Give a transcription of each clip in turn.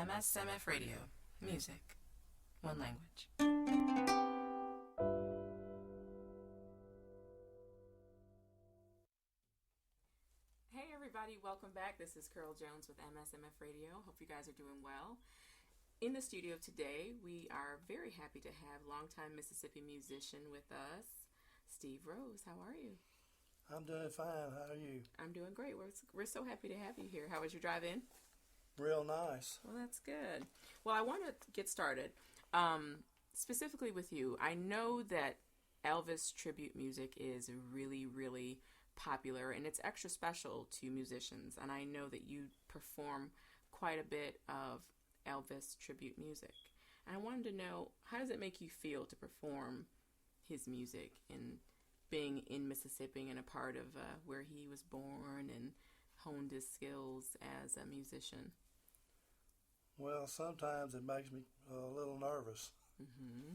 MSMF Radio. Music. One language. Hey everybody, welcome back. This is Carol Jones with MSMF Radio. Hope you guys are doing well. In the studio today, we are very happy to have longtime Mississippi musician with us, Steve Rose. How are you? I'm doing fine. How are you? I'm doing great. We're so happy to have you here. How was your drive in? Real nice. Well, that's good. Well, I want to get started. Specifically with you, I know that Elvis tribute music is really, really popular, and it's extra special to musicians. And I know that you perform quite a bit of Elvis tribute music. And I wanted to know, how does it make you feel to perform his music and being in Mississippi and a part of where he was born and honed his skills as a musician? Well, sometimes it makes me a little nervous. Mm-hmm.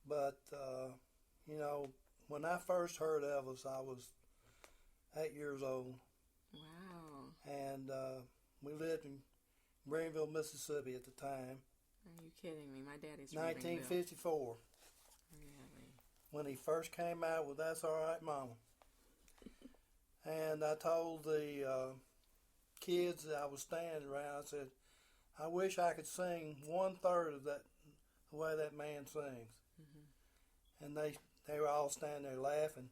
But, when I first heard Elvis, I was 8 years old. Wow. And we lived in Greenville, Mississippi at the time. Are you kidding me? My daddy's from 1954. Really? When he first came out with That's All Right, Mama. And I told the kids that I was standing around, I said, I wish I could sing 1/3 of that, the way that man sings. Mm-hmm. And they were all standing there laughing,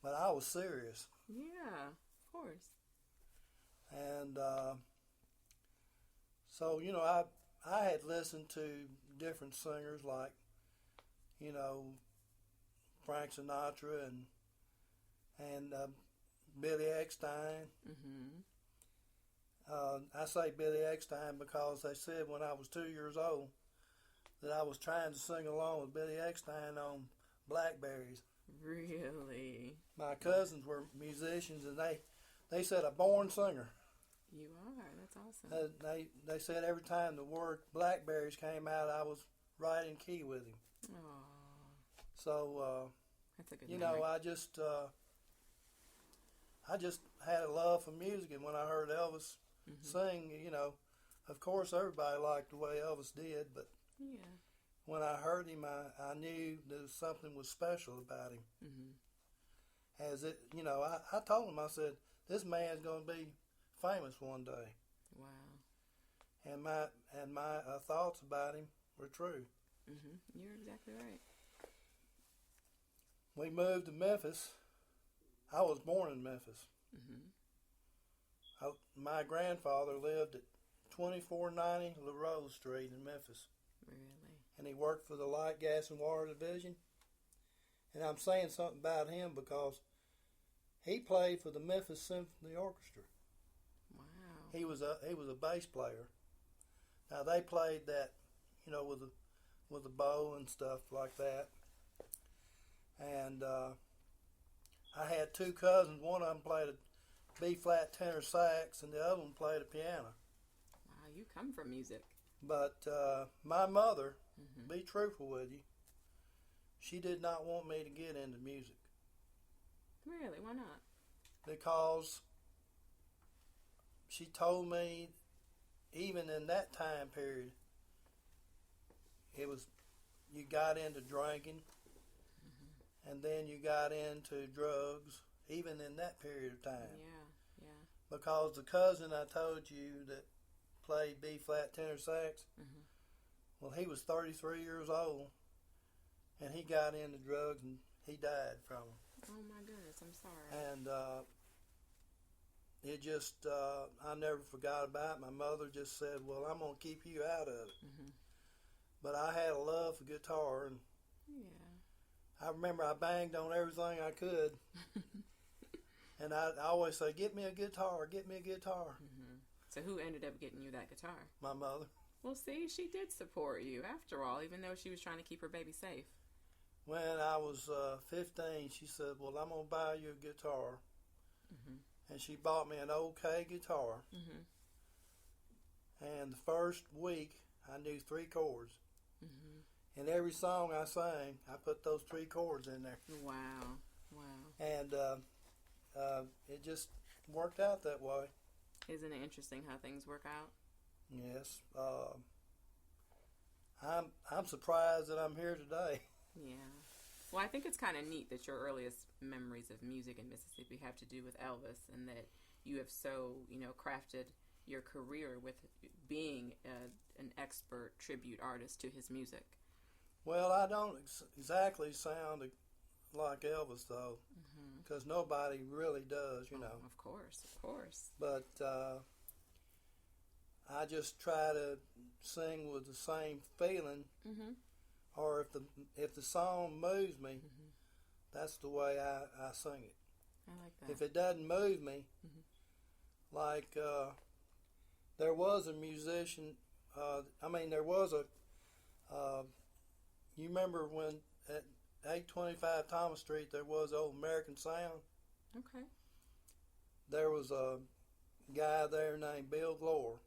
but I was serious. Yeah, of course. And so, I had listened to different singers like, Frank Sinatra and Billy Eckstine. Mm-hmm. I say Billy Eckstine because they said when I was 2 years old that I was trying to sing along with Billy Eckstine on Blackberries. Really? My cousins were musicians, and they said a born singer. You are. That's awesome. They said every time the word Blackberries came out, I was right in key with him. Aww. So, that's a good memory. I just had a love for music, and when I heard Elvis sing, of course everybody liked the way Elvis did, but yeah. When I heard him, I knew there was something was special about him. Mm-hmm. I told him, I said, this man's going to be famous one day. Wow. And my thoughts about him were true. Mm-hmm. You're exactly right. We moved to Memphis. I was born in Memphis. Mm-hmm. My grandfather lived at 2490 LaRose Street in Memphis. Really? And he worked for the Light, Gas, and Water Division. And I'm saying something about him because he played for the Memphis Symphony Orchestra. Wow. He was a bass player. Now they played that, with a bow and stuff like that. And I had two cousins. One of them played a B-flat tenor sax, and the other one played a piano. Wow, you come from music. But my mother, be truthful with you, she did not want me to get into music. Really? Why not? Because she told me, even in that time period, you got into drinking, and then you got into drugs, even in that period of time. Yeah. Because the cousin I told you that played B-flat tenor sax, well, he was 33 years old, and he got into drugs, and he died from them. Oh, my goodness. I'm sorry. And it just, I never forgot about it. My mother just said, well, I'm going to keep you out of it. But I had a love for guitar, and I remember I banged on everything I could. And I always say, get me a guitar, get me a guitar. So who ended up getting you that guitar? My mother. Well, see, she did support you after all, even though she was trying to keep her baby safe. When I was 15, she said, well, I'm going to buy you a guitar. And she bought me an OK guitar. And the first week, I knew 3 chords. And every song I sang, I put those 3 chords in there. Wow. And it just worked out that way. Isn't it interesting how things work out? Yes. I'm surprised that I'm here today. Yeah. Well, I think it's kind of neat that your earliest memories of music in Mississippi have to do with Elvis, and that you have so, crafted your career with being an expert tribute artist to his music. Well, I don't exactly sound like Elvis, though, because nobody really does, Of course, of course. But I just try to sing with the same feeling, or if the song moves me, that's the way I sing it. I like that. If it doesn't move me, like there was a musician, there was a, you remember when at 825 Thomas Street there was old American Sound? Okay. There was a guy there named Bill Glore,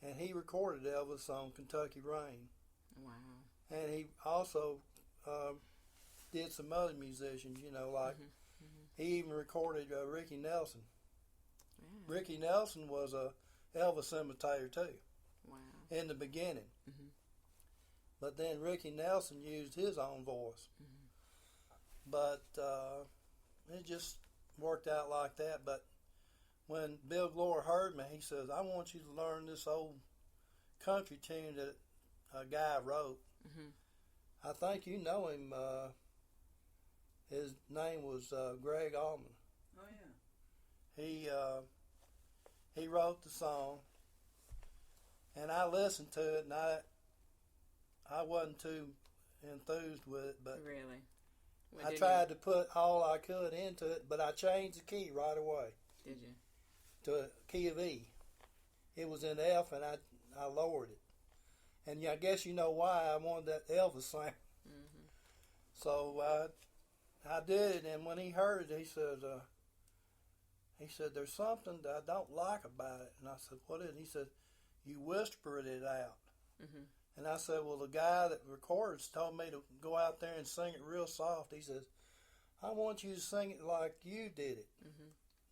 and he recorded Elvis on Kentucky Rain. Wow. And he also did some other musicians, like he even recorded Ricky Nelson. Yeah. Ricky Nelson was a Elvis imitator too. Wow. In the beginning. But then Ricky Nelson used his own voice. But it just worked out like that. But when Bill Glore heard me, he says, I want you to learn this old country tune that a guy wrote. I think you know him. His name was Greg Allman. Oh, yeah. He wrote the song, and I listened to it, and I wasn't too enthused with it, but really, I tried to put all I could into it, but I changed the key right away. Did you? To a key of E. It was in F, and I lowered it. And I guess you know why I wanted that Elvis sound. So I did it, and when he heard it, he said, there's something that I don't like about it. And I said, what is it? He said, you whispered it out. And I said, well, the guy that records told me to go out there and sing it real soft. He says, I want you to sing it like you did it.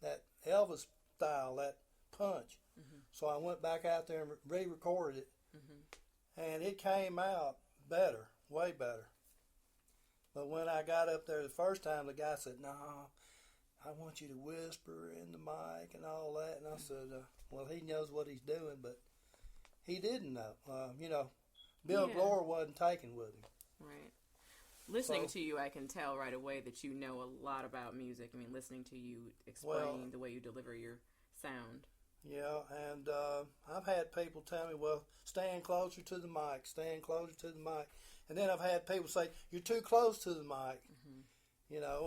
That Elvis style, that punch. So I went back out there and re-recorded it. And it came out better, way better. But when I got up there the first time, the guy said, no, I want you to whisper in the mic and all that. And I said, well, he knows what he's doing, but he didn't know. Bill Glore wasn't taken with him. Right. Listening to you, I can tell right away that you know a lot about music. I mean, listening to you explain the way you deliver your sound. Yeah, and I've had people tell me, well, stand closer to the mic, stand closer to the mic. And then I've had people say, you're too close to the mic, and I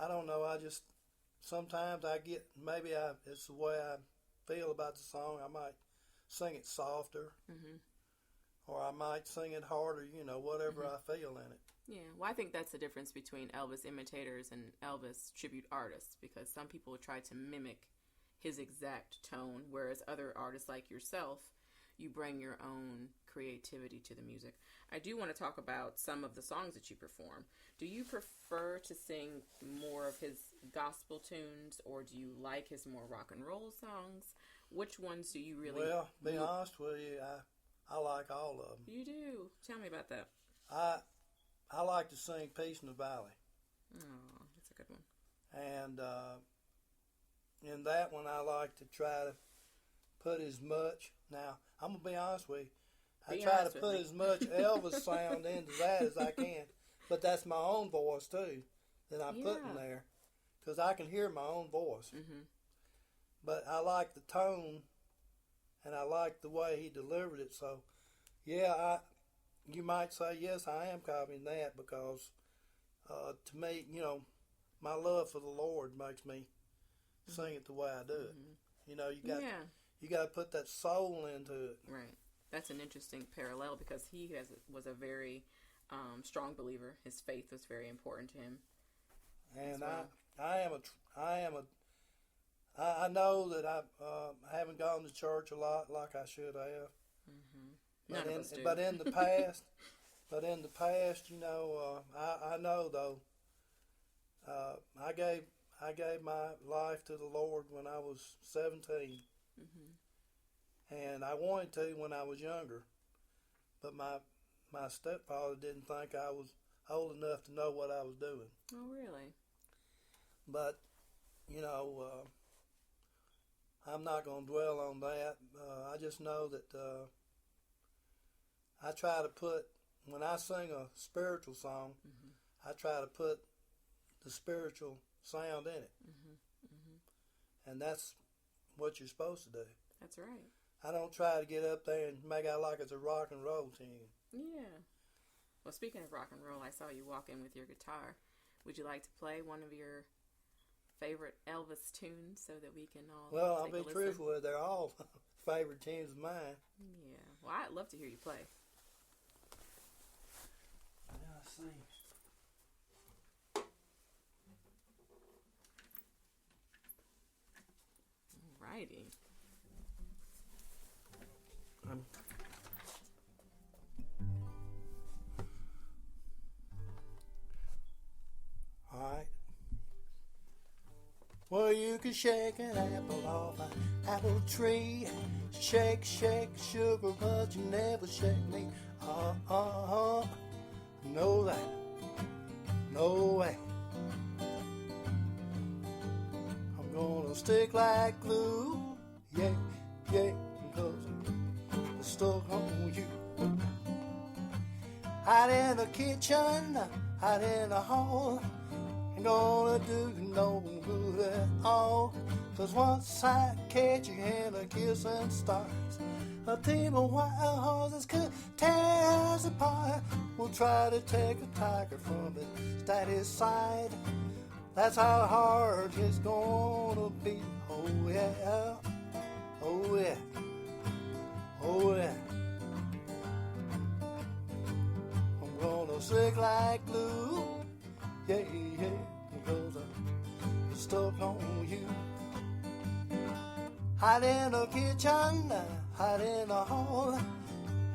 don't know, I just, sometimes I get, it's the way I feel about the song. I might sing it softer, or I might sing it harder, whatever I feel in it. Yeah, well, I think that's the difference between Elvis imitators and Elvis tribute artists, because some people try to mimic his exact tone, whereas other artists like yourself, you bring your own creativity to the music. I do want to talk about some of the songs that you perform. Do you prefer to sing more of his gospel tunes, or do you like his more rock and roll songs? Which ones do you really... Well, to be honest with you, I like all of them. You do? Tell me about that. I like to sing Peace in the Valley. Oh, that's a good one. And in that one, I like to try to put as much... Now, I'm going to be honest with you. I try to put as much Elvis sound into that as I can. But that's my own voice, too, that I'm putting there. Because I can hear my own voice. But I like the tone, and I like the way he delivered it. So, yeah, you might say, yes, I am copying that, because to me, my love for the Lord makes me sing it the way I do it. You got to put that soul into it. Right. That's an interesting parallel, because he was a very strong believer. His faith was very important to him. And I know that I haven't gone to church a lot like I should have. None of us do. But in the past, I know though, I I gave my life to the Lord when I was 17. And I wanted to when I was younger. But my stepfather didn't think I was old enough to know what I was doing. Oh, really? But, I'm not going to dwell on that. I just know that I try to put, when I sing a spiritual song, I try to put the spiritual sound in it. And that's what you're supposed to do. That's right. I don't try to get up there and make out like it's a rock and roll tune. Yeah. Well, speaking of rock and roll, I saw you walk in with your guitar. Would you like to play one of your favorite Elvis tunes so that we can all Well, I'll take be a listen? truthful, they're all favorite tunes of mine. Yeah. Well, I'd love to hear you play. Let's see. Alrighty. Alright. Well, you can shake an apple off an apple tree. Shake, shake, sugar, but you never shake me. Know that. No way. I'm gonna stick like glue. Yeah, yeah, because I'm stuck on you. Hide in the kitchen, hide in the hall. Ain't gonna do you no good at all. 'Cause once I catch you in a kissing starts, a team of wild horses could tear us apart. We'll try to take a tiger from its daddy's side. That's how hard it's gonna be. Oh yeah, oh yeah, oh yeah. I'm gonna stick like glue. Yeah, yeah, because I'm stuck on you. Hide in the kitchen, hide in the hall.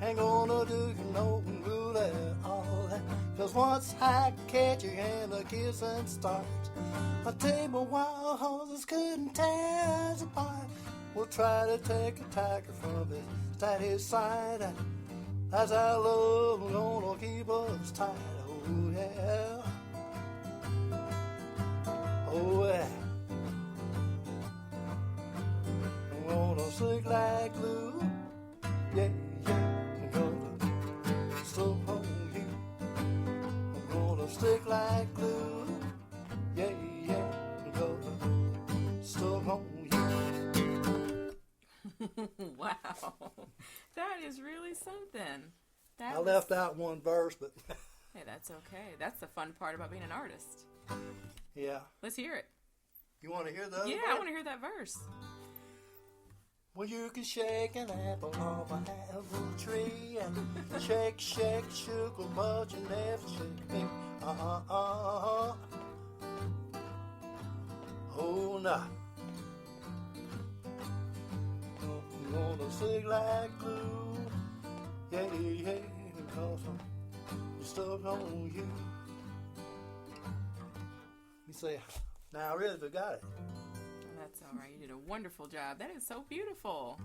Ain't gonna do you no good at all. 'Cause once I catch you and the kissing starts, a team of wild horses couldn't tear us apart. We'll try to take a tiger from his daddy's side. That's how love gonna keep us tight. Oh yeah. Oh yeah. I'm gonna stick like glue. Yeah, yeah. I'm gonna stuck on you. I'm gonna stick like glue. Yeah, yeah. I'm gonna stuck on you. Wow. That is really something. I left out one verse, but hey, that's okay. That's the fun part about being an artist. yeah. Let's hear it. You want to hear the other Yeah, verse? I want to hear that verse. Well, you can shake an apple off an apple tree and shake, shake, sugar, but you never shake me. Oh, no. I'm gonna stick like glue. Yeah, yeah, because I'm stuck on you. Let me see. Now, I really forgot it. That's all right. You did a wonderful job. That is so beautiful.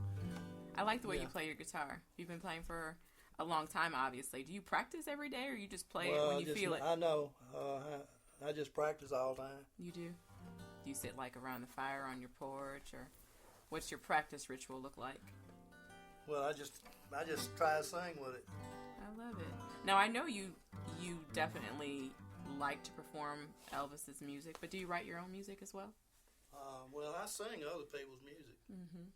I like the way you play your guitar. You've been playing for a long time, obviously. Do you practice every day, or you just play it when you feel it? I know. I just practice all the time. You do? Do you sit like around the fire on your porch, or what's your practice ritual look like? Well, I just try to sing with it. I love it. Now, I know you definitely like to perform Elvis's music, but do you write your own music as well? Well, I sing other people's music. Mm-hmm.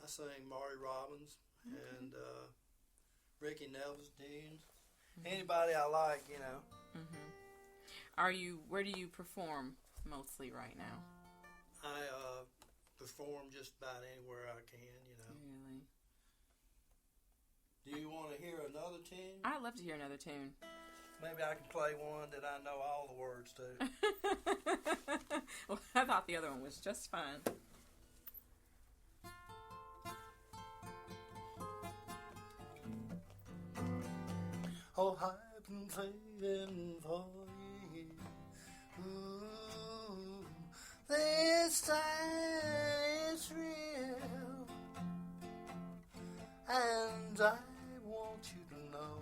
I sing Marty Robbins and Ricky Nelson tunes. Anybody I like, you know. Mm-hmm. Where do you perform mostly right now? I perform just about anywhere I can, you know. Really? Do you want to hear another tune? I'd love to hear another tune. Maybe I can play one that I know all the words to. Well, I thought the other one was just fine. Oh, I've been praying for you. Ooh, This time is real, and I want you to know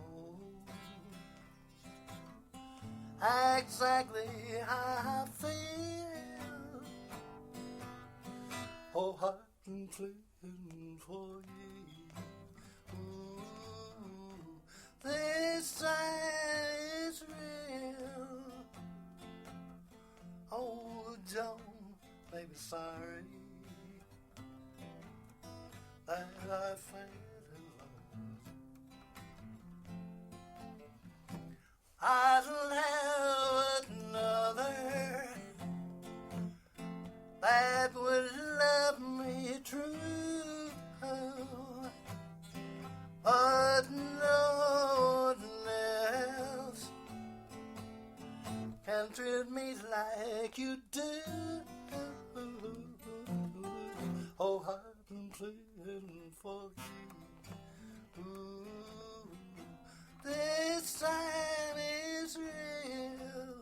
exactly how I feel. Oh, I've been pleading for you. Ooh, this time is real. Oh, don't make me sorry that I fell in love. I don't have another that would love me true, but no one else can treat me like you do. Oh, I've been pleading for you. Ooh, this time is real.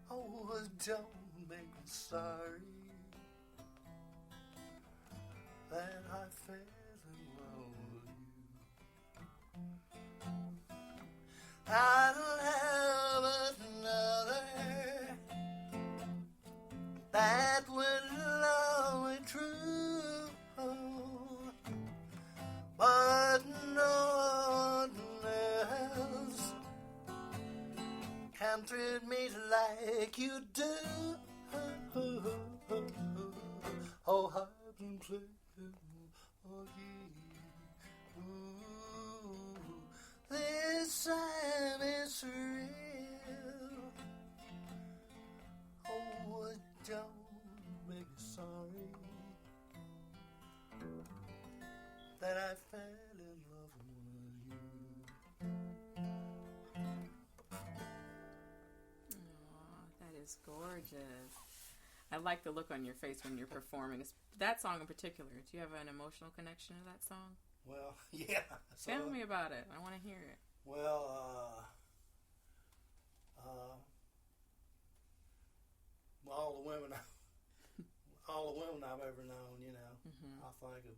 Oh, don't make me sorry that I fell in love with you. I don't have another that would love me true, but no one else can treat me like you do. Oh, I've been pleading for you. Ooh, this time is real. Oh, don't make me sorry that I fell in love with you. Aw, that is gorgeous. I like the look on your face when you're performing. That song in particular, do you have an emotional connection to that song? Well, yeah. Tell me about it. I want to hear it. Well, all the women I've ever known, you know, I think of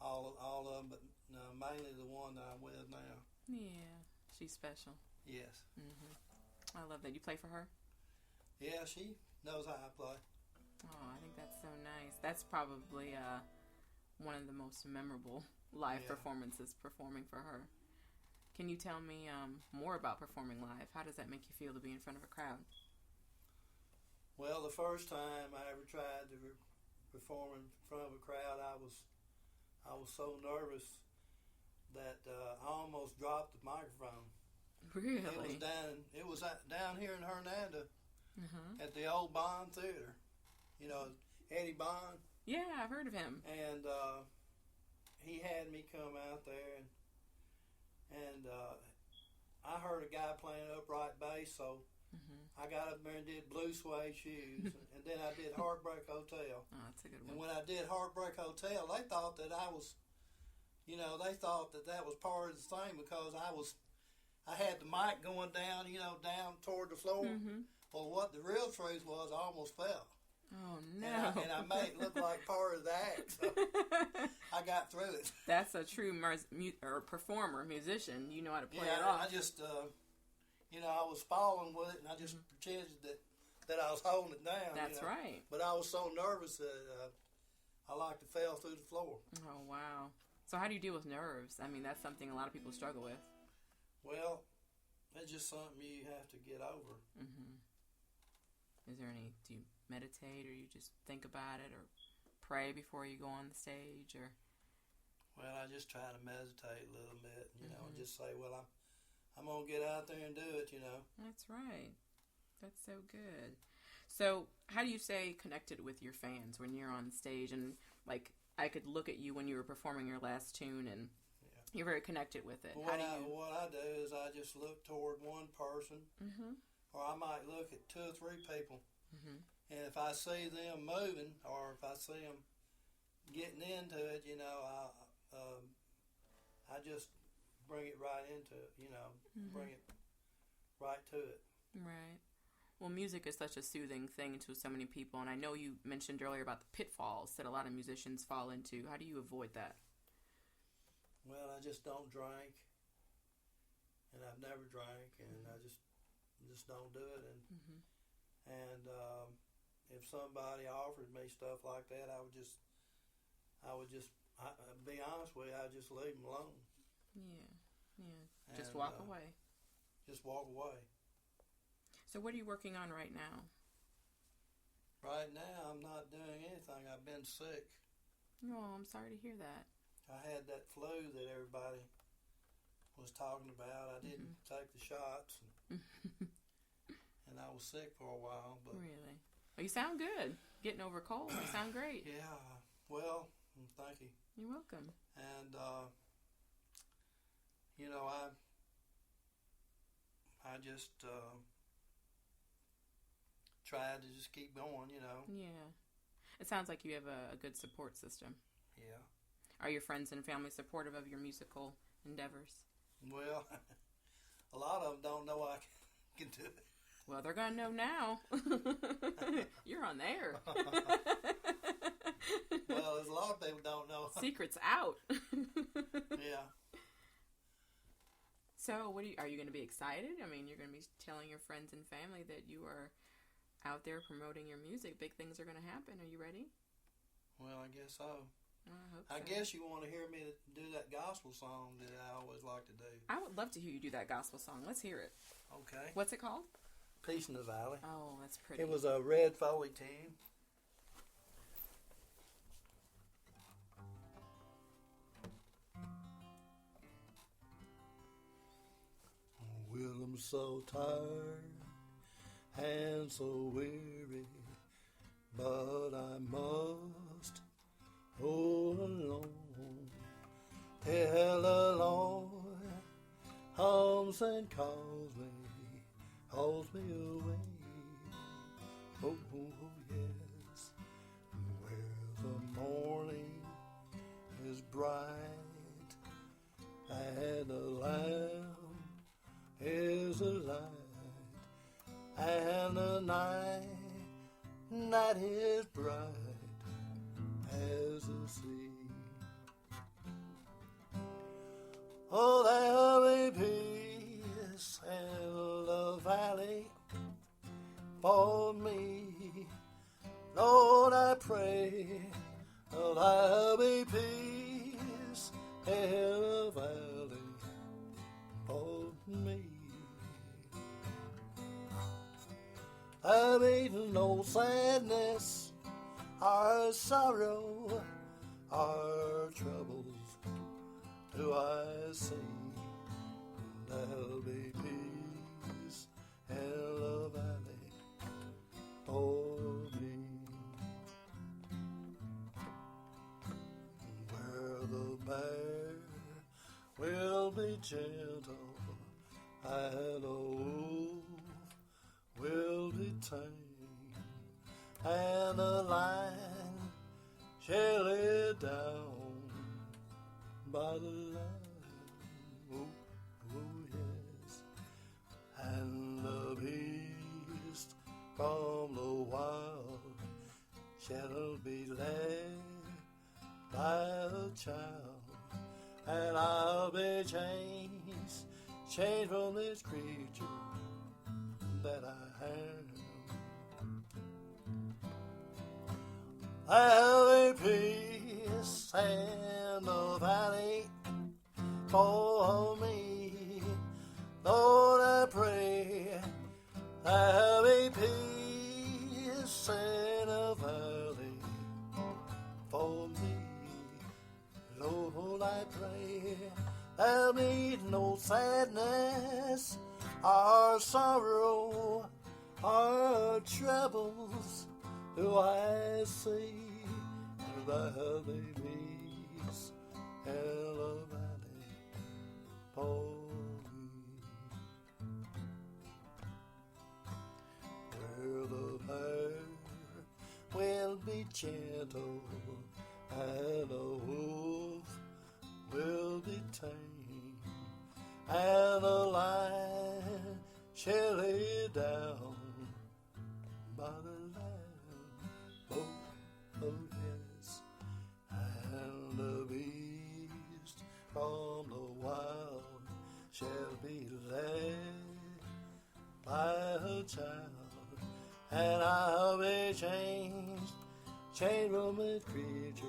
all of them, but no, mainly the one that I'm with now. Yeah, she's special. Yes. I love that. You play for her? Yeah, she knows how I play. Oh, I think that's so nice. That's probably one of the most memorable live performances, performing for her. Can you tell me more about performing live? How does that make you feel to be in front of a crowd? Well, the first time I ever tried to perform in front of a crowd, I was so nervous that I almost dropped the microphone. Really? It was down here in Hernando at the old Bond Theater. You know, Eddie Bond. Yeah, I've heard of him. And he had me come out there, and I heard a guy playing upright bass, so I got up there and did Blue Suede Shoes, and then I did Heartbreak Hotel. Oh, that's a good one. And when I did Heartbreak Hotel, they thought that I was, you know, they thought that was part of the thing because I had the mic going down, you know, down toward the floor. Well, what the real truth was, I almost fell. Oh, no. And I made it look like part of the act, so I got through it. That's a true performer, musician. You know how to play it off. I just, you know, I was following with it, and I just pretended that I was holding it down. That's you know? right. But I was so nervous that I like to fell through the floor. Oh, wow. So how do you deal with nerves? I mean, that's something a lot of people struggle with. Well, it's just something you have to get over. Is there do you meditate, or you just think about it, or pray before you go on the stage, or? Well, I just try to meditate a little bit, you know, and just say, well, I'm going to get out there and do it, you know. That's right. That's so good. So how do you stay connected with your fans when you're on stage? And, like, I could look at you when you were performing your last tune, and you're very connected with it. Well, what I do is I just look toward one person, or I might look at 2 or 3 people. And if I see them moving, or if I see them getting into it, you know, I just bring it right into it, you know, bring it right to it. Right. Well, music is such a soothing thing to so many people, and I know you mentioned earlier about the pitfalls that a lot of musicians fall into. How do you avoid that? Well, I just don't drink, and I've never drank, and I just don't do it. And if somebody offered me stuff like that, I would just be honest with you, I'd just leave them alone. Yeah. Just walk away. Just walk away. So what are you working on right now? Right now, I'm not doing anything. I've been sick. Oh, I'm sorry to hear that. I had that flu that everybody was talking about. I didn't take the shots, and I was sick for a while. But really? Well, you sound good. Getting over a cold. You sound great. Yeah. Well, thank you. You're welcome. And I just tried to just keep going. Yeah. It sounds like you have a good support system. Yeah. Are your friends and family supportive of your musical endeavors? Well, a lot of them don't know I can do it. Well, they're going to know now. You're on there. Well, there's a lot of people don't know. Secret's out. Yeah. So, are you going to be excited? I mean, you're going to be telling your friends and family that you are out there promoting your music. Big things are going to happen. Are you ready? Well, I guess so. I hope so. I guess you want to hear me do that gospel song that I always like to do. I would love to hear you do that gospel song. Let's hear it. Okay. What's it called? Peace in the Valley. Oh, that's pretty. It was a Red Foley tune. Well, I'm so tired and so weary, but I must hold along. Till the Lord comes and calls me away. Oh, yes, where the morning is bright and the lamp is a light, and the night is bright as the sea. Oh, there'll be peace in the valley for me. Lord, I pray there'll be peace in the valley for me. There'll be no sadness or sorrow or troubles do I see. There'll be peace in the valley for me. Where the bear will be gentle and the wolf will be tame, and the lion shall lay down by the lamb. Oh, yes. And the beast from the wild shall be led by a child, and I'll be changed from this creature that I am. There'll be peace in the valley for me. Lord, I pray there'll be peace in the valley for me. Lord, I pray there'll be no sadness or sorrow or troubles do I see. There'll be peace in the valley for me. Where the bear will be gentle and the wolf will be tame, and the lion shall lay down child, and I'll be changed from the creature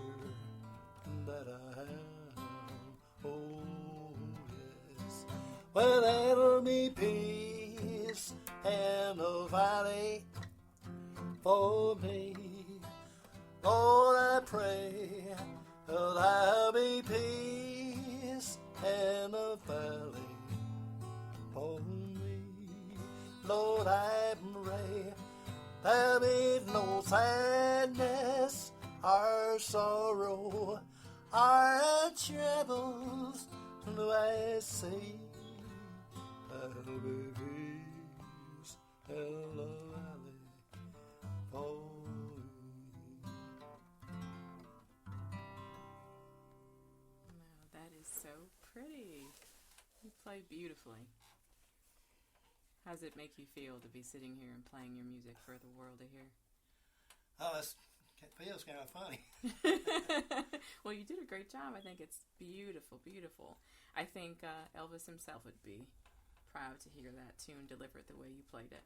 that I am. Oh, yes. Well, there'll be peace in the valley for me. Lord, I pray there'll be peace in the valley for me. Lord, I pray there'll be no sadness or sorrow or troubles do I see. There'll be peace in the valley for me. Wow, that is so pretty. You play beautifully. How does it make you feel to be sitting here and playing your music for the world to hear? Oh, it feels kind of funny. Well, you did a great job. I think it's beautiful, beautiful. I think Elvis himself would be proud to hear that tune delivered the way you played it.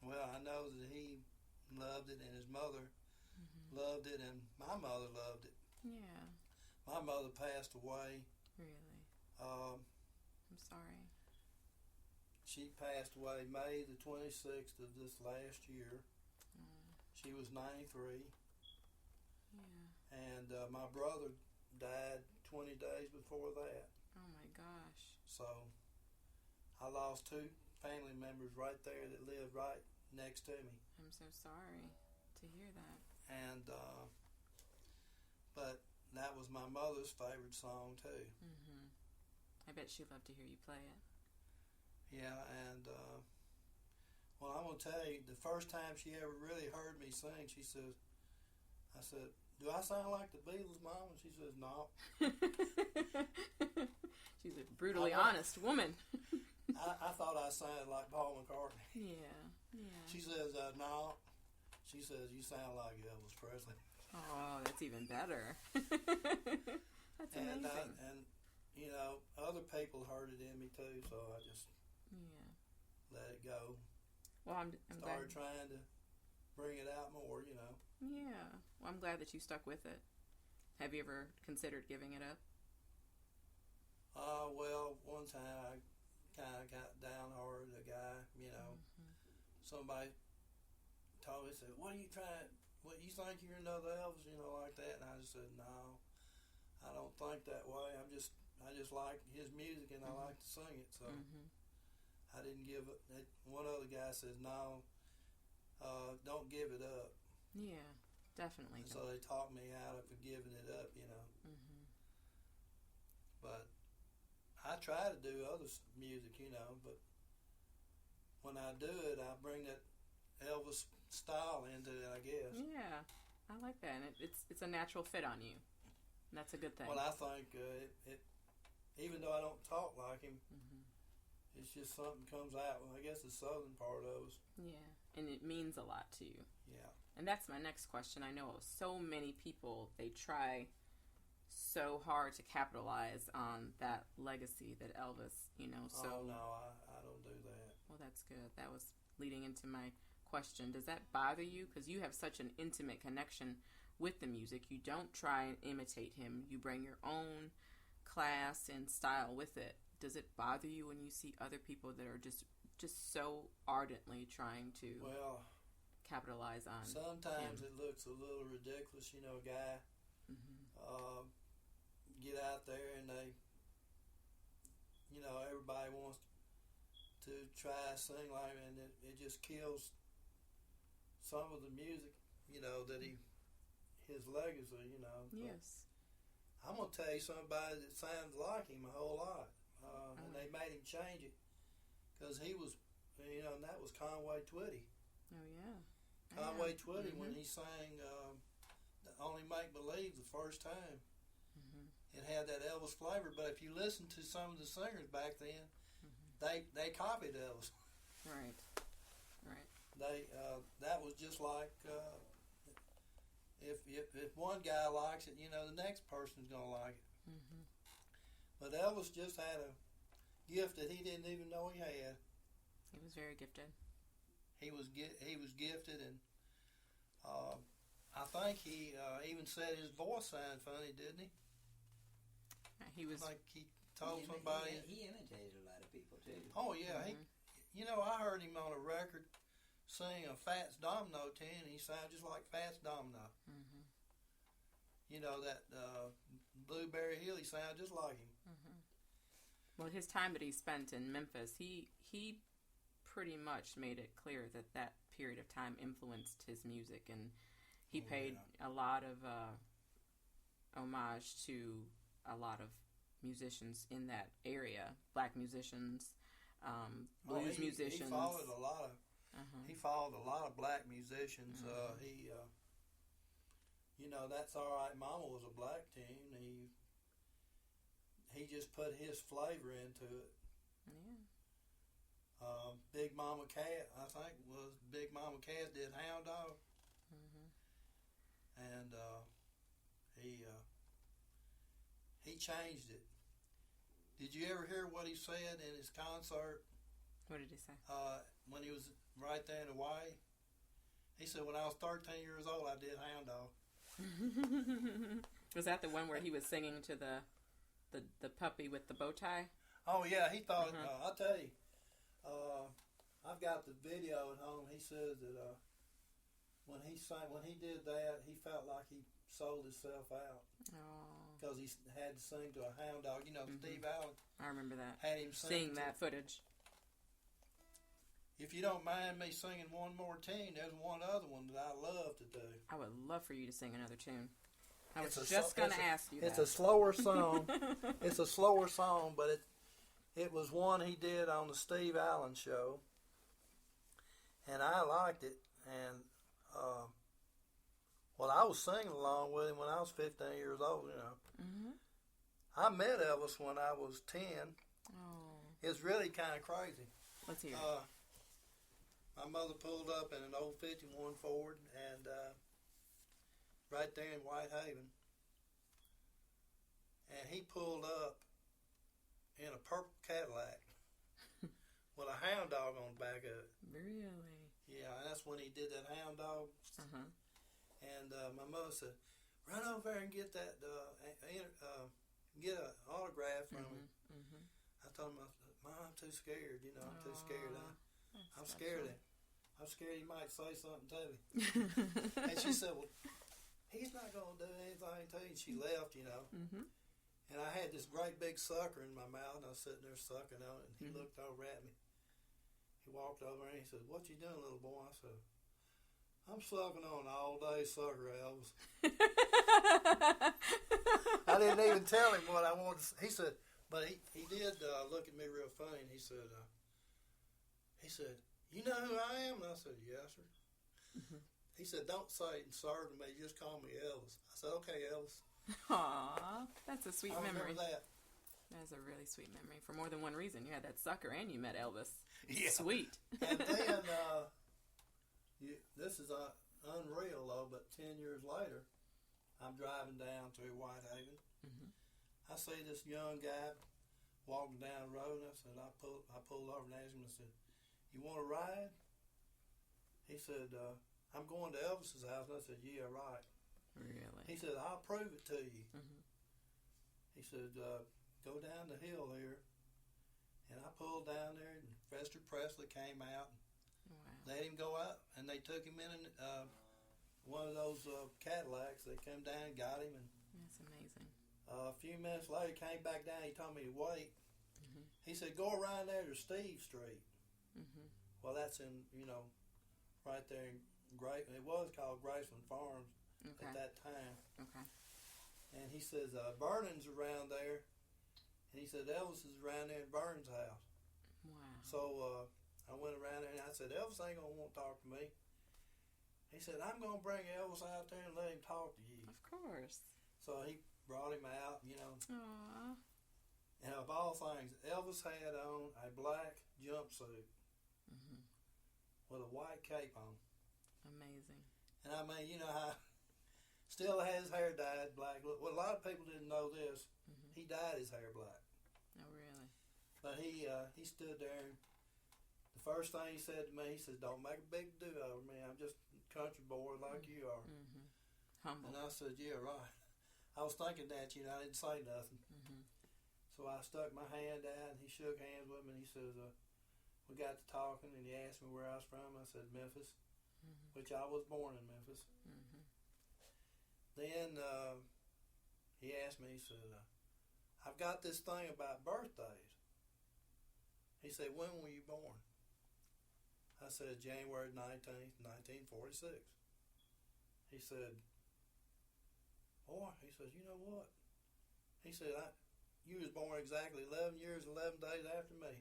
Well, I know that he loved it, and his mother loved it, and my mother loved it. Yeah. My mother passed away. Really? Um, I'm sorry. She passed away May the 26th of this last year. She was 93. Yeah. And my brother died 20 days before that. Oh my gosh. So I lost two family members right there that lived right next to me. I'm so sorry to hear that. And but that was my mother's favorite song too. I bet she loved to hear you play it. Yeah, and well, I'm gonna tell you, the first time she ever really heard me sing, she says, I said, "Do I sound like the Beatles, Mom?" And she says, "No." She's a brutally honest woman. I thought I sounded like Paul McCartney. Yeah, yeah. She says, "No." She says, "You sound like Elvis Presley." Oh, that's even better. That's amazing. And you know, other people heard it in me too, so I just let it go. Well, I'm started glad. trying to bring it out more, you know. Yeah. Well, I'm glad that you stuck with it. Have you ever considered giving it up? Well, one time I kind of got downhearted. A guy, you know, somebody told me, said, "What are you trying? What, you think you're another Elvis?" You know, like that. And I just said, "No, I don't think that way. I just like his music and I like to sing it." So I didn't give it. One other guy says, "No, don't give it up." Yeah, definitely. And so they taught me out of giving it up, you know. But I try to do other music, you know, but when I do it, I bring that Elvis style into it, I guess. Yeah, I like that, and it's a natural fit on you. And that's a good thing. Well, I think it even though I don't talk like him, it's just something comes out. Well, I guess the southern part of us. Yeah, and it means a lot to you. Yeah. And that's my next question. I know so many people, they try so hard to capitalize on that legacy that Elvis, you know, so... Oh, no, I don't do that. Well, that's good. That was leading into my question. Does that bother you? Because you have such an intimate connection with the music. You don't try and imitate him. You bring your own class and style with it. Does it bother you when you see other people that are just so ardently trying to capitalize on sometimes him? It looks a little ridiculous, you know, a guy get out there and they, you know, everybody wants to try to sing like him, and it just kills some of the music, you know, that his legacy, you know. Yes. I'm going to tell you somebody that sounds like him a whole lot. And they made him change it because he was, you know, and that was Conway Twitty. Oh, yeah. Conway Twitty, when he sang Only Make Believe the first time, it had that Elvis flavor. But if you listen to some of the singers back then, they copied Elvis. Right. That was just like if one guy likes it, you know, the next person's going to like it. But Elvis just had a gift that he didn't even know he had. He was very gifted. he was gifted, and I think he even said his voice sounded funny, didn't he? He was like he told somebody. He imitated a lot of people too. Oh yeah, I heard him on a record sing a Fats Domino tune, and he sounded just like Fats Domino. Mm-hmm. You know, that Blueberry Hill, he sounded just like him. Mm-hmm. Well, his time that he spent in Memphis, he pretty much made it clear that period of time influenced his music, and he paid a lot of homage to a lot of musicians in that area, black musicians, blues musicians. He followed a lot of. He followed a lot of black musicians. That's All Right Mama was a black tune. He just put his flavor into it. Yeah. Big Mama Cat, I think was Big Mama Cat did Hound Dog. And he changed it. Did you ever hear what he said in his concert? What did he say? When he was right there in Hawaii, he said, "When I was 13 years old, I did Hound Dog." Was that the one where he was singing to the puppy with the bow tie? Oh yeah, he thought. I'll tell you, I've got the video at home. He says that when he did that, he felt like he sold himself out because he had to sing to a hound dog. You know, Steve Allen. I remember that. Had him seeing that footage. If you don't mind me singing one more tune, there's one other one that I love to do. I would love for you to sing another tune. I was just going to ask you that. It's a slower song. It's a slower song, but it was one he did on the Steve Allen show, and I liked it. And I was singing along with him when I was 15 years old. You know, I met Elvis when I was 10. Oh, it's really kind of crazy. Let's hear it. My mother pulled up in an old 51 Ford, and right there in Whitehaven, and he pulled up in a purple Cadillac with a hound dog on the back of it. Really? Yeah, that's when he did that hound dog. And my mother said, "Run over there and get that, get an autograph from him." I told him, "Mom, I'm too scared. You know, I'm too scared. I'm scared of him. I'm scared he might say something to me." And she said, "Well, he's not going to do anything to you." And she left, you know. And I had this great big sucker in my mouth, and I was sitting there sucking on it, and he looked over at me. He walked over and he said, "What you doing, little boy?" I said, "I'm sucking on an all-day sucker, Elvis." I didn't even tell him what I wanted to say. He said, but he did look at me real funny, and he said, "You know who I am?" And I said, "Yes, sir." He said, "Don't say it, sir, to me. Just call me Elvis." I said, "Okay, Elvis." Aw, that's a sweet memory. Remember that. That's a really sweet memory for more than one reason. You had that sucker and you met Elvis. Yeah. Sweet. And then, this is unreal though, but 10 years later, I'm driving down through Whitehaven. I see this young guy walking down the road, and I pulled over and asked him, I said, "You want to ride?" He said, "I'm going to Elvis's house." And I said, "Yeah, right." Really? He said, "I'll prove it to you." He said, "Go down the hill here." And I pulled down there, and Fester Presley came out and let him go out. And they took him in one of those Cadillacs. They came down and got him. And that's amazing. A few minutes later, he came back down. He told me to wait. He said, "Go around there to Steve Street." Well, that's in, right there in it was called Graceland Farms at that time. And he says, "Vernon's around there." And he said, "Elvis is around there at Vernon's house." Wow. So I went around there and I said, "Elvis ain't going to want to talk to me." He said, "I'm going to bring Elvis out there and let him talk to you." Of course. So he brought him out, Aww. And of all things, Elvis had on a black jumpsuit with a white cape on. Amazing. And I mean, you know how still had his hair dyed black. Well, a lot of people didn't know this. He dyed his hair black. Oh, really? But he stood there. And the first thing he said to me, he said, "Don't make a big deal over me. I'm just a country boy like you are." Mm-hmm. Humble. And I said, "Yeah, right." I was thinking that, I didn't say nothing. Mm-hmm. So I stuck my hand out, and he shook hands with me, and he says, we got to talking, and he asked me where I was from. I said, Memphis, which I was born in Memphis. Mm-hmm. Then he asked me, he said, I've got this thing about birthdays. He said, when were you born? I said, January 19th, 1946. He said, boy, he says, you know what? He said, you was born exactly 11 years, 11 days after me.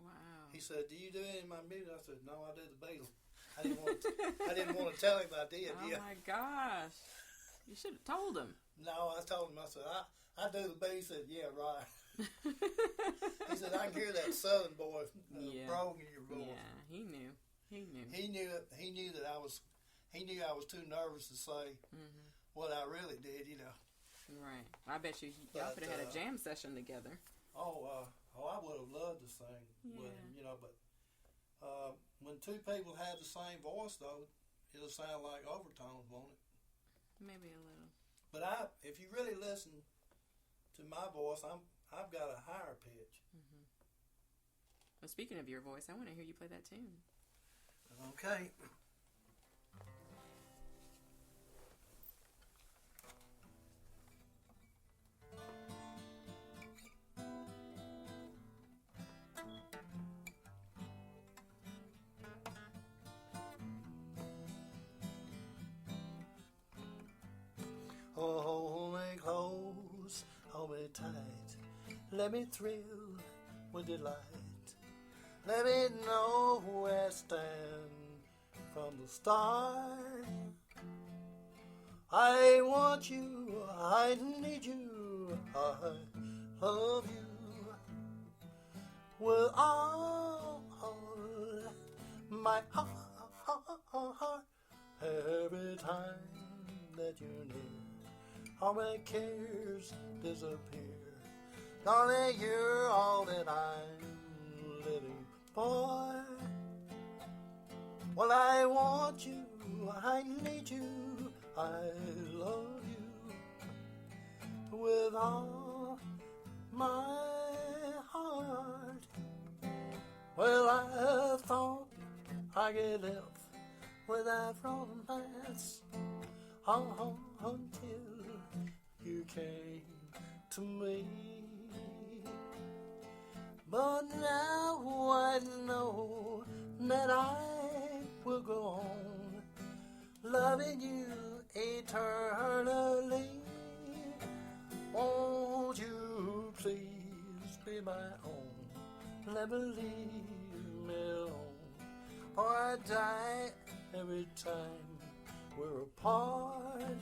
Wow. He said, do you do any of my music? I said, no, I do the Beatles. I didn't want to tell him I did. Oh, my gosh. You should have told him. No, I told him, I said, I do the Beatles. He said, yeah, right. He said, I can hear that Southern boy brogue in your voice. Yeah, he knew. He knew that I was too nervous to say what I really did, Right. I bet y'all could have had a jam session together. I would have loved to sing with him, but when two people have the same voice, though, it'll sound like overtones, won't it? Maybe a little. But if you really listen to my voice, I've got a higher pitch. Mm-hmm. Well, speaking of your voice, I want to hear you play that tune. Okay. Hold me close, hold me tight, let me thrill with delight. Let me know where I stand from the start. I want you, I need you, I love you with all my heart. Every time that you're near, all my cares disappear. Darling, you're all that I'm living for. Well, I want you, I need you, I love you with all my heart. Well, I thought I could live without romance until you came to me. But now I know that I will go on loving you eternally. Won't you please be my own? Never leave me alone, or I die every time we're apart.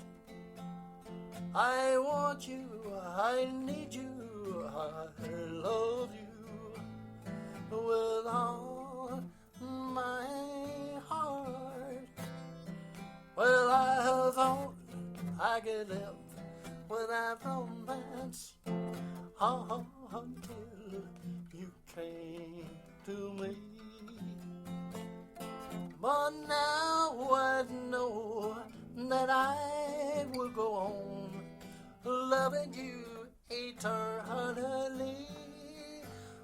I want you, I need you, I love you with all my heart. Well, I thought I could live without romance until you came to me. But now I know that I will go on loving you eternally.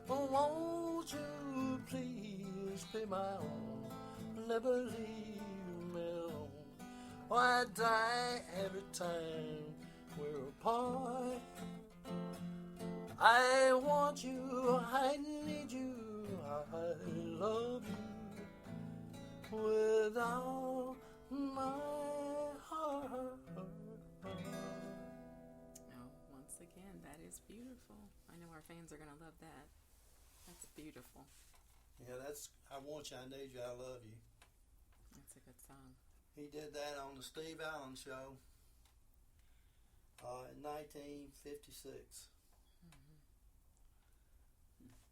Won't you please be my own? Never leave me alone. I die every time we're apart. I want you, I need you, I love you with all my heart. Once again, that is beautiful. I know our fans are going to love that. That's beautiful. Yeah, I want you, I need you, I love you. That's a good song. He did that on the Steve Allen Show in 1956.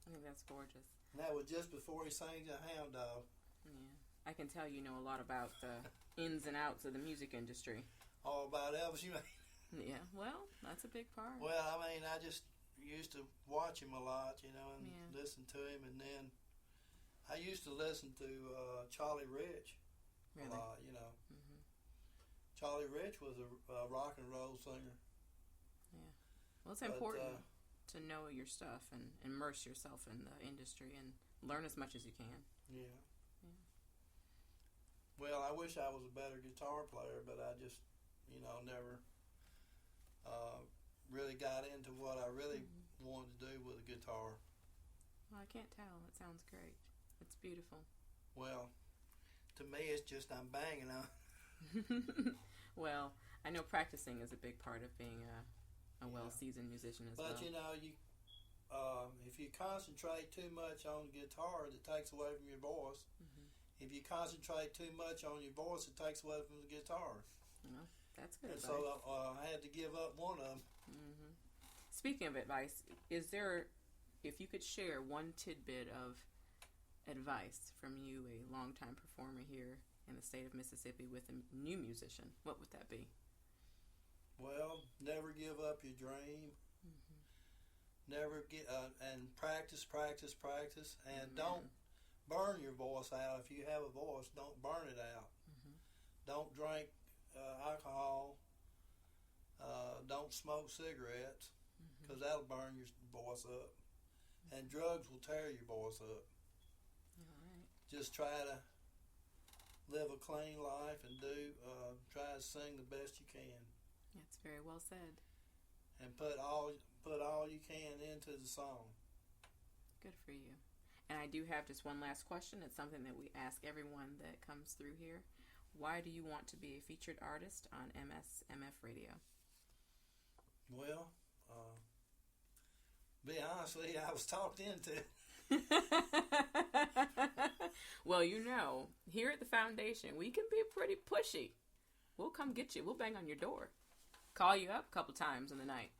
I think that's gorgeous. And that was just before he sang the Hound Dog. Yeah. I can tell you know a lot about the ins and outs of the music industry. All about Elvis, you mean? Yeah, well, that's a big part. Well, I mean, I just used to watch him a lot, and listen to him. And then I used to listen to Charlie Rich Really? a lot, you know. Mm-hmm. Charlie Rich was a rock and roll singer. Yeah. Well, it's important to know your stuff and immerse yourself in the industry and learn as much as you can. Yeah. Yeah. Well, I wish I was a better guitar player, but I just, never really got into what I really wanted to do with a guitar. Well, I can't tell. It sounds great. It's beautiful. Well, to me, it's just I'm banging on. Well, I know practicing is a big part of being a well-seasoned musician as well. But if you concentrate too much on the guitar, it takes away from your voice. Mm-hmm. If you concentrate too much on your voice, it takes away from the guitar. Well, that's good And advice. so I had to give up one of them. Mm-hmm. Speaking of advice, if you could share one tidbit of advice from you, a longtime performer here in the state of Mississippi, with a new musician, what would that be? Well, never give up your dream. Mm-hmm. Never get and practice, and Amen. don't burn your voice out. If you have a voice, don't burn it out. Mm-hmm. Don't drink alcohol. Don't smoke cigarettes, because that'll burn your voice up. And drugs will tear your voice up. All right. Just try to live a clean life and try to sing the best you can. That's very well said. And put all you can into the song. Good for you. And I do have just one last question. It's something that we ask everyone that comes through here. Why do you want to be a featured artist on MSMF Radio? Well, be honest with you, I was talked into it. Well, here at the foundation, we can be pretty pushy. We'll come get you. We'll bang on your door. Call you up a couple times in the night.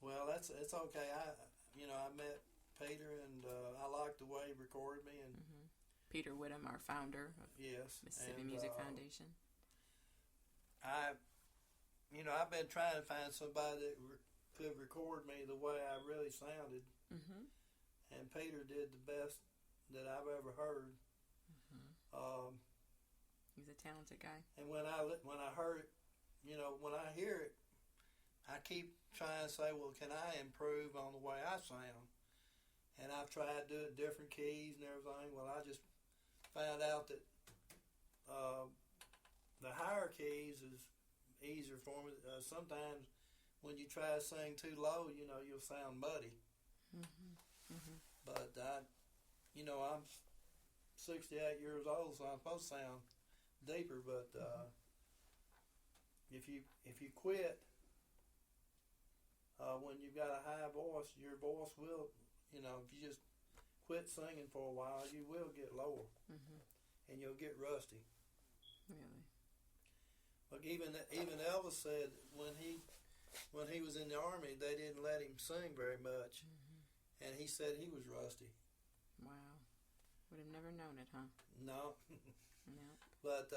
Well, it's okay. I met Peter, and I liked the way he recorded me. And Peter Whittam, our founder of Mississippi Music Foundation. I've been trying to find somebody that could record me the way I really sounded. Mm-hmm. And Peter did the best that I've ever heard. Mm-hmm. He's a talented guy. And when I heard it, when I hear it, I keep trying to say, well, can I improve on the way I sound? And I've tried to do it different keys and everything. Well, I just found out that the higher keys is easier for me. Sometimes when you try to sing too low, you'll sound muddy. Mm-hmm. Mm-hmm. But I'm 68 years old, so I'm supposed to sound deeper. But if you quit when you've got a high voice, your voice will, if you just quit singing for a while, you will get lower, and you'll get rusty. Really? Like even Elvis said when he was in the army, they didn't let him sing very much, and he said he was rusty. Wow. Would have never known it, huh? No. No. But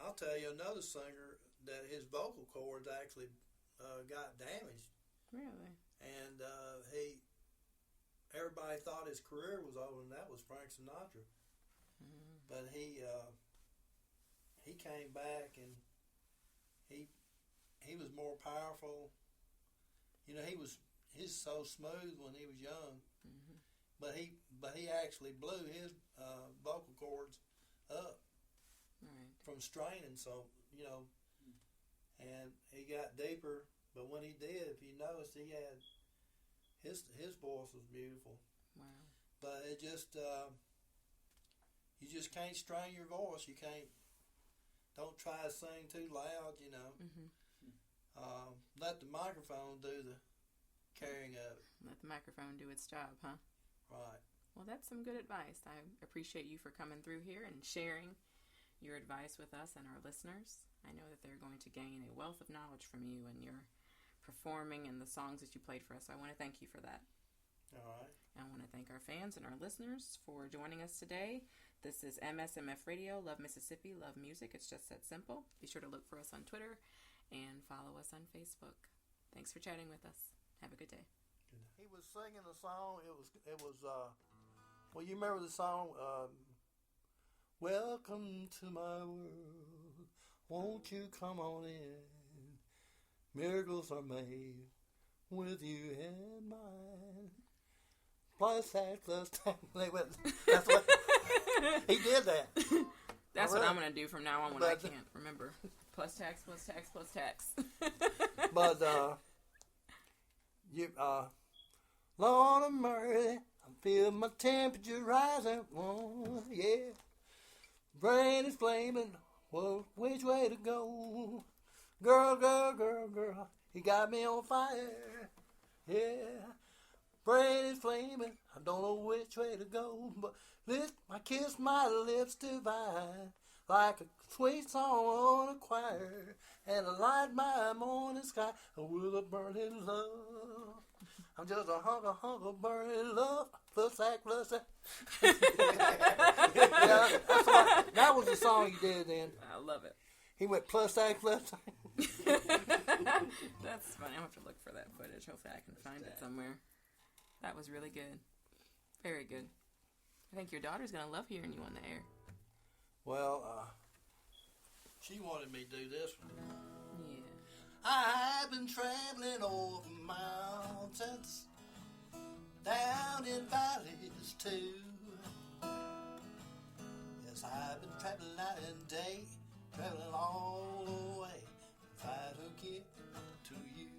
I'll tell you another singer that his vocal cords actually got damaged. Really? And everybody thought his career was over, and that was Frank Sinatra. Mm-hmm. But he came back, and he was more powerful. He's so smooth when he was young, but he actually blew his vocal cords up from straining. So and he got deeper. But when he did, if you noticed, he had his voice was beautiful. Wow. But it just you just can't strain your voice. You can't. Don't try to sing too loud. Let the microphone do the carrying of it. Let the microphone do its job, huh? Right. Well, that's some good advice. I appreciate you for coming through here and sharing your advice with us and our listeners. I know that they're going to gain a wealth of knowledge from you and your performing and the songs that you played for us. So I want to thank you for that. All right. I want to thank our fans and our listeners for joining us today. This is MSMF Radio, Love Mississippi, Love Music. It's just that simple. Be sure to look for us on Twitter and follow us on Facebook. Thanks for chatting with us. Have a good day. Good night. he was singing a song. It was. Well, you remember the song? Welcome to my world. Won't you come on in? Miracles are made with you in mind. Plus that, plus that. That's what he did that. That's what I'm gonna do from now on when I can't remember. Plus tax, plus tax, plus tax. But Lord of mercy, I feel my temperature rising. Oh, yeah, brain is flaming. Well, which way to go? Girl, girl, girl, girl, he got me on fire. Yeah, brain is flaming. I don't know which way to go, but I kiss my lips divine, like a sweet song on a choir, and I light my morning sky with a burning love. I'm just a hunk of burning love. Plus that, plus that. Yeah, that was the song he did then. I love it. He went plus that, plus that. That's funny. I'll have to look for that footage. Hopefully I can find it somewhere. That was really good. Very good. I think your daughter's going to love hearing you on the air. Well, she wanted me to do this one. Yeah. I've been traveling over mountains, down in valleys too. Yes, I've been traveling night and day, traveling all the way, try to get to you.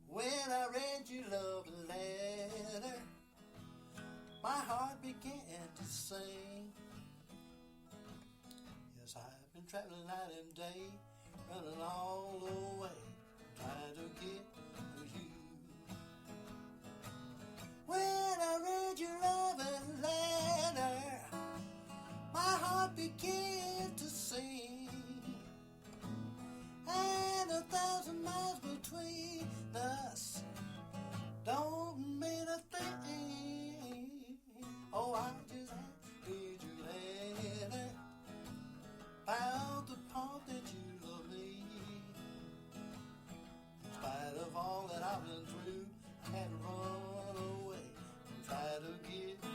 When I read your love letter, my heart began to sing. Yes, I've been traveling night and day, running all the way, trying to get to you. When I read your love letter, my heart began to sing. And 1,000 miles between us don't mean a thing. Oh, I just had to read your letter, found the part that you love me. In spite of all that I've been through, I had to run away and try to get to you.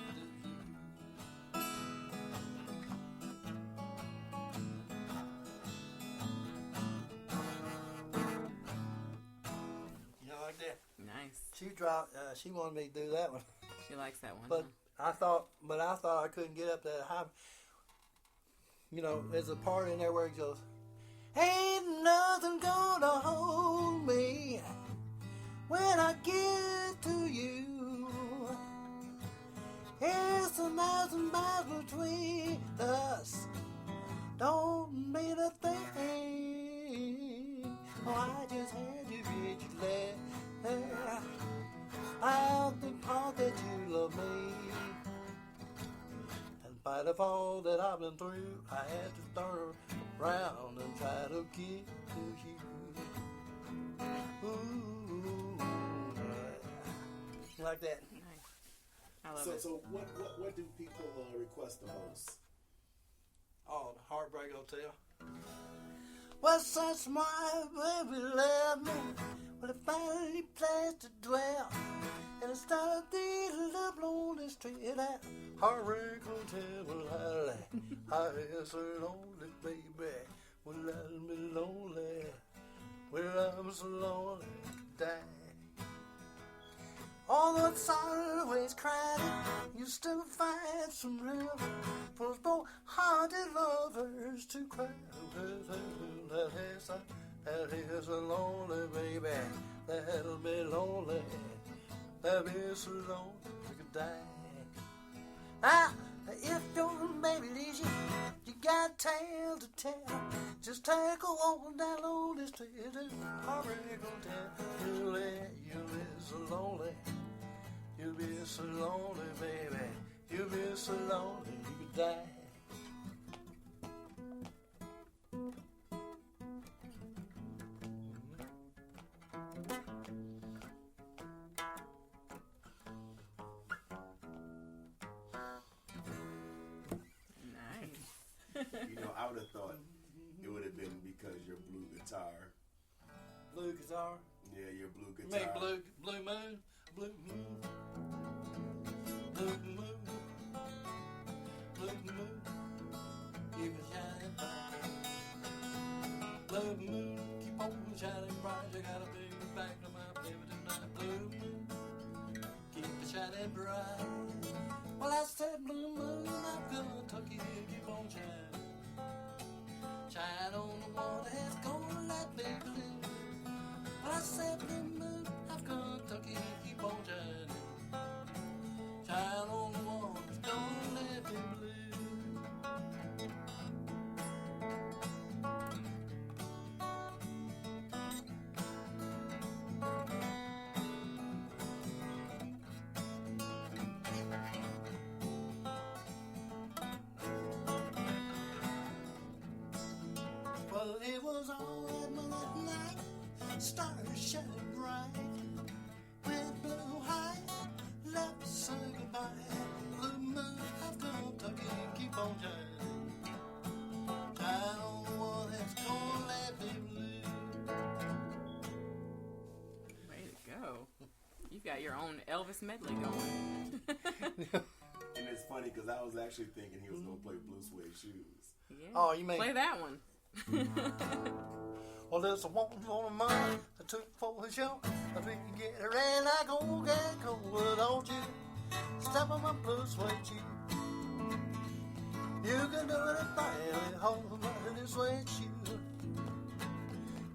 You know, like that. Nice. She wanted me to do that one. She likes that one. But huh? I thought I couldn't get up that high. You know, there's a part in there where it goes, ain't nothing gonna hold me when I get to you. It's 1,000 miles between us, don't mean a thing. Oh, I just had to read your letter, out the part that you love me. In spite of all that I've been through, I had to turn around and try to get to you. Ooh, like that. Nice. I love it. So what do people request the most? Oh, the Heartbreak Hotel. Well, since my baby left me, well, I finally place to dwell, and I started the love lonely street at Heartbreak Hotel. Well, I is so lonely, baby. Well, I'm be lonely. Well, I'm so lonely, die. Although it's always crowded, you still find some room for both hearted lovers to cry. That is a lonely baby, that'll be lonely, that is so lonely you could die. Now, if your baby leaves you, you got a tale to tell. Just take a walk down lonely street and Heartbreak Hotel. You'll be so lonely. You'll be so lonely, baby. You'll be so lonely you could die. You know, I would have thought it would have been because your blue guitar. Blue guitar? Yeah, your blue You guitar. mean blue moon? Blue moon. Blue moon. Blue moon. Keep it shining bright. Blue moon. Keep on shining bright. You gotta bring me back to my baby tonight. Blue moon. Keep it shining bright. Well, I said blue moon, I'm gonna tuck you in, keep on shining. Shine on the water, it's gonna let me blue. Well, I said blue moon, I'm gonna tuck you in, keep on shining. Shine on the water, it's gonna let me blue. Well, it was all at midnight, stars shining bright. Red, blue, high, left to say goodbye. Blue moon, I've gonna tuck it and keep on shining. Shine on the one that's gonna let me blue. Way to go. You've got your own Elvis medley going. And it's funny because I was actually thinking he was going to play Blue Suede Shoes. Yeah. Oh, you mean? Play that one. Well, there's a woman for the money I took for the show. I think you get her and I go get cold. Well, don't you step on my blue suede shoe. You can do anything, hold my blue suede shoe.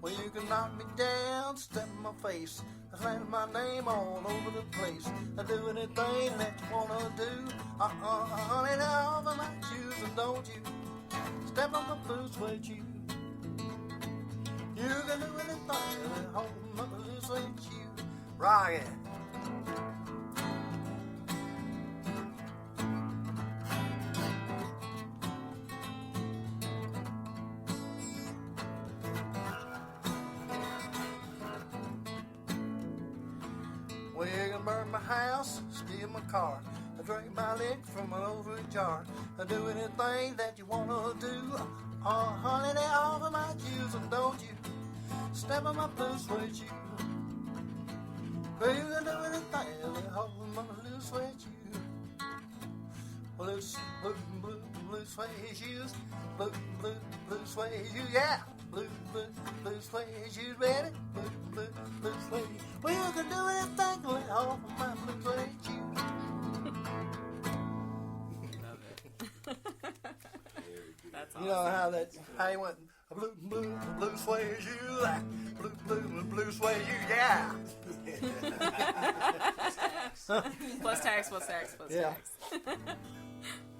Well, you can knock me down, step in my face. I slam my name all over the place. I do anything that you wanna do. Honey, now over my shoes, and don't you step on my blue suede shoe. You can do anything, hold my blue suede shoe. Rock it. Well, you can burn my house, steal my car. I drink my lick from an old jar. I do anything that you wanna do. Honey, they offer my shoes, and don't you step on my blue suede shoe. Well, you can do anything, they offer my blue suede shoe. Well, it's blue suede shoes, blue suede shoes, yeah. Blue suede shoes, baby. Blue suede. Well, you can do anything, they offer my blue suede shoes. Love it. That's awesome. You know how he went blue suede shoes, blue suede shoes, yeah. Plus tax. Yeah. Tax.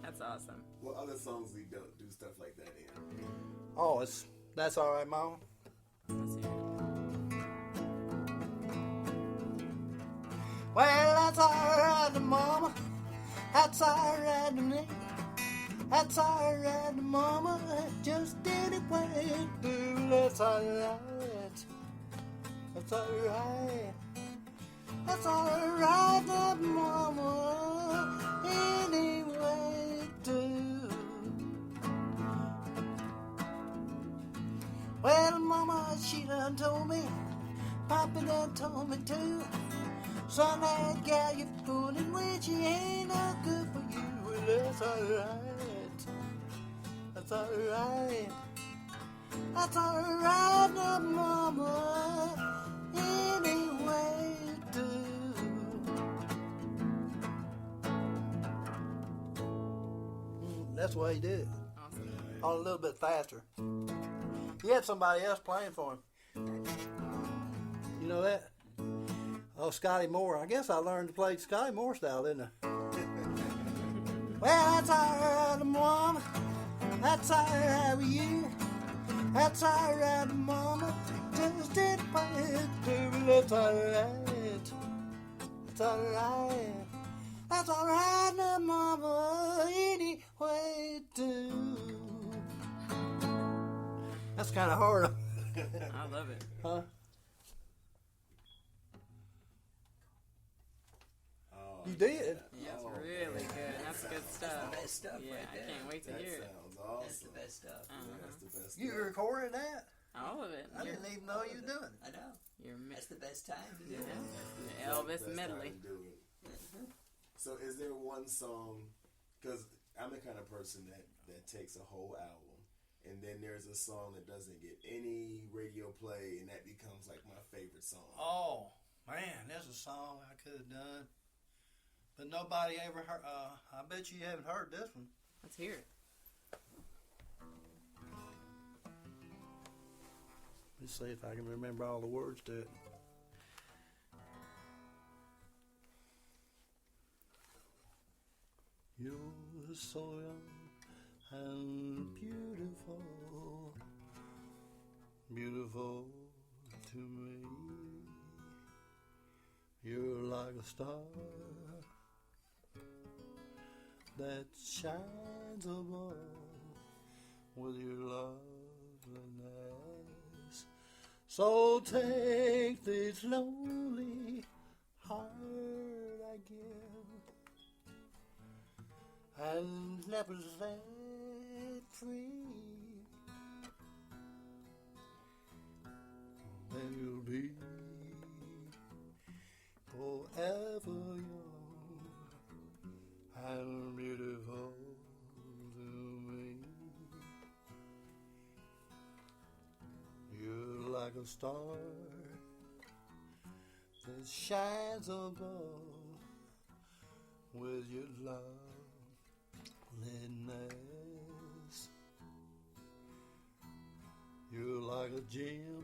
That's awesome. What other songs do you do stuff like that in? Oh, that's all right, Mama. Let's hear it. Well, that's all right, Mama. That's all right to me. That's all right, Mama. Just anyway you do. That's all right. That's all right. That's all right, Mama. Anyway you do. Well, Mama, she done told me. Papa done told me too. Son, that gal you're fooling with, she ain't no good for you. Well, that's alright. That's alright. That's alright, now, Mama. Anyway you do. That's why he did it. Awesome. All a little bit faster. He had somebody else playing for him. You know that? Oh, Scotty Moore. I guess I learned to play Scotty Moore style, didn't I? Well, that's all right, Mama. That's all right with you. That's all right, Mama. Just did it, baby. That's all right. That's all right. That's all right, now, Mama. Anyway, do. That's kind of hard. I love it. Huh? You did? Yeah, it's really good. That's good stuff. Best stuff Yeah, right I there. can't wait to That hear it. sounds That's awesome. the best stuff. That's the best You stuff. recorded that? All of it. I didn't even know you were doing it. I know. That's the best time to do it. Elvis medley. So is there one song, because I'm the kind of person that takes a whole album, and then there's a song that doesn't get any radio play, and that becomes like my favorite song. Oh, man, there's a song I could have done, but nobody ever heard. I bet you haven't heard this one. Let's hear it. Let's see if I can remember all the words to it. You're so young and beautiful, beautiful to me. You're like a star that shines above with your loveliness. So take this lonely heart I give and never set free. Then you'll be forever young and beautiful to me. You're like a star that shines above with your loveliness. You're like a gem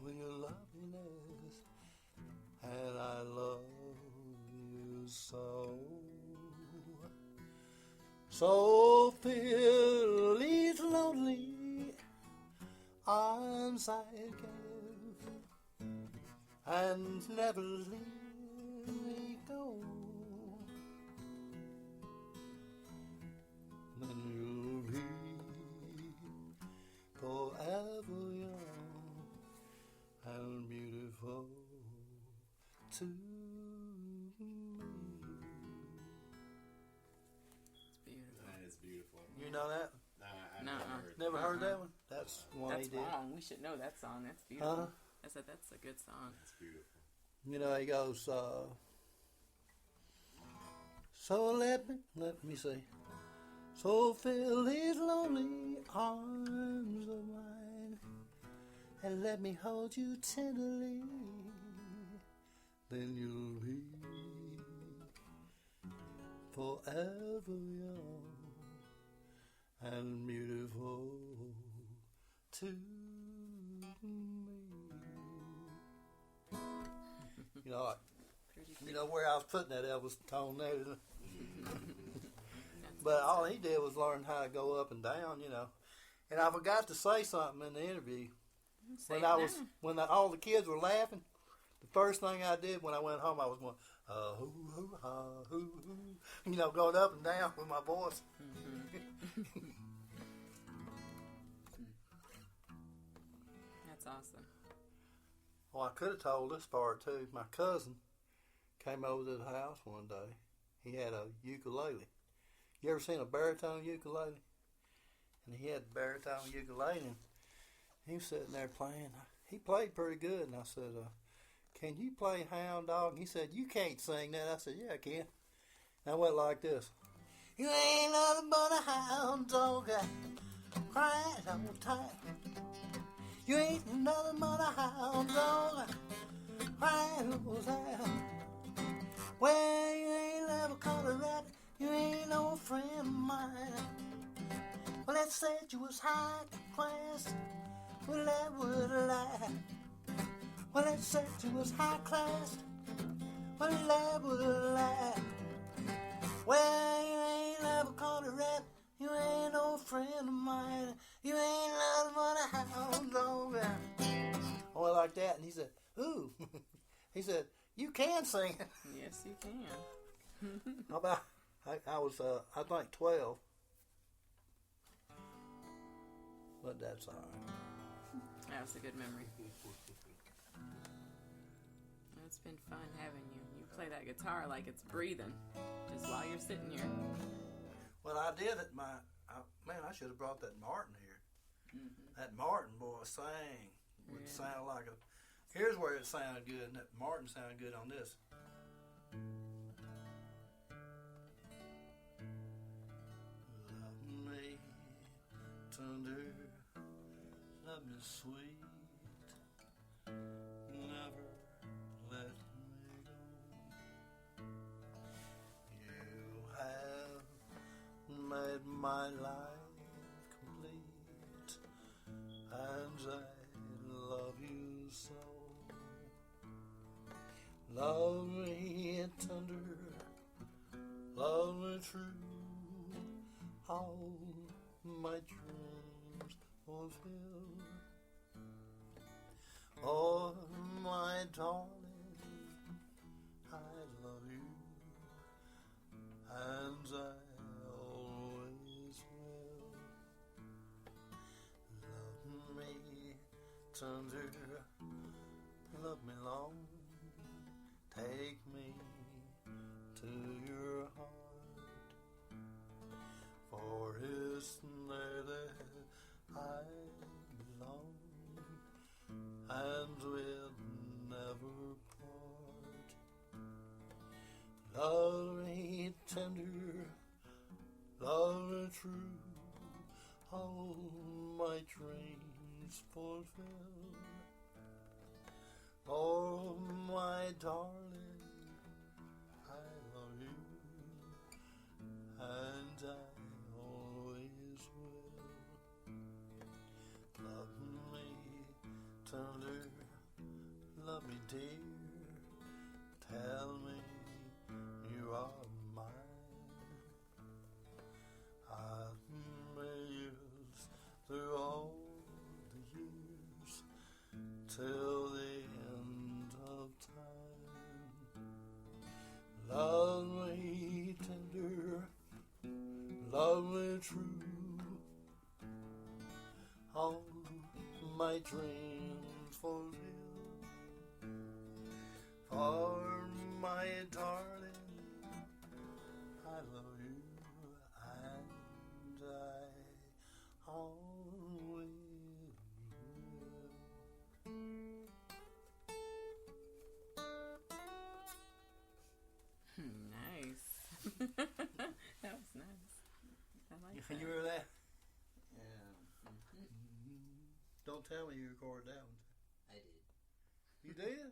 with your loveliness, and I love you so. So fill these lonely arms I give, and never leave me go. Then you'll be forever young and beautiful to me. That is beautiful. You know that? Nah, I've Nuh-uh. Never heard that one? That's one That's he did. wrong. We should know that song. That's beautiful. Huh? I said that's a good song. It's beautiful. You know, he goes, so let me see. So fill these lonely arms of mine and let me hold you tenderly. Then you'll be forever young and beautiful to me. You know where I was putting that Elvis tone there. But all he did was learn how to go up and down, you know. And I forgot to say something in the interview. When all the kids were laughing, the first thing I did when I went home, I was going, hoo, hoo, ha, hoo, hoo. You know, going up and down with my voice. That's awesome. Well, I could have told this part too. My cousin came over to the house one day. He had a ukulele. You ever seen a baritone ukulele? And he had a baritone ukulele, and he was sitting there playing. He played pretty good, and I said, can you play Hound Dog? And he said, you can't sing that. I said, yeah, I can. And I went like this. You ain't nothing but a hound dog crying all the time. You ain't nothing but a hound dog crying all the time. Well, you ain't never caught a rabbit. You ain't no friend of mine. Well, that said you was high class. Well, that would lie. Well, that said you was high class. Well, that would lie. Well, you ain't never caught a rabbit. You ain't no friend of mine. You ain't nothing but a hound dog. I went like that, and he said, ooh. He said, you can sing it. Yes, you can. How about, I was, I think 12. But that's all right. That was a good memory. It's been fun having you. You play that guitar like it's breathing, just while you're sitting here. Well, I did it. Man, I should have brought that Martin here. That Martin boy sang would sound like a. Here's where it sounded good, and that Martin sounded good on this. Love me tender, love me sweet, never let me go. You have made my life complete, and I love you so. Love me tender, love me true, all my dreams fulfill. Oh, my darling, I love you, and I always will. Love me tender, love me long, take me to your heart, for it's there that I belong, and we'll never part. Love me tender, love me true, all my dreams fulfill. Oh, my darling, I love you, and I always will. Love me tender, love me dear, tell me you are mine. I've made through all the years till the end of time. Love me tender, love me true, all my dreams fulfill. For my darling, I love you, and I always will. Nice. That was nice. I like You that. remember that? Yeah. Don't tell me you recorded that one. I did. You did?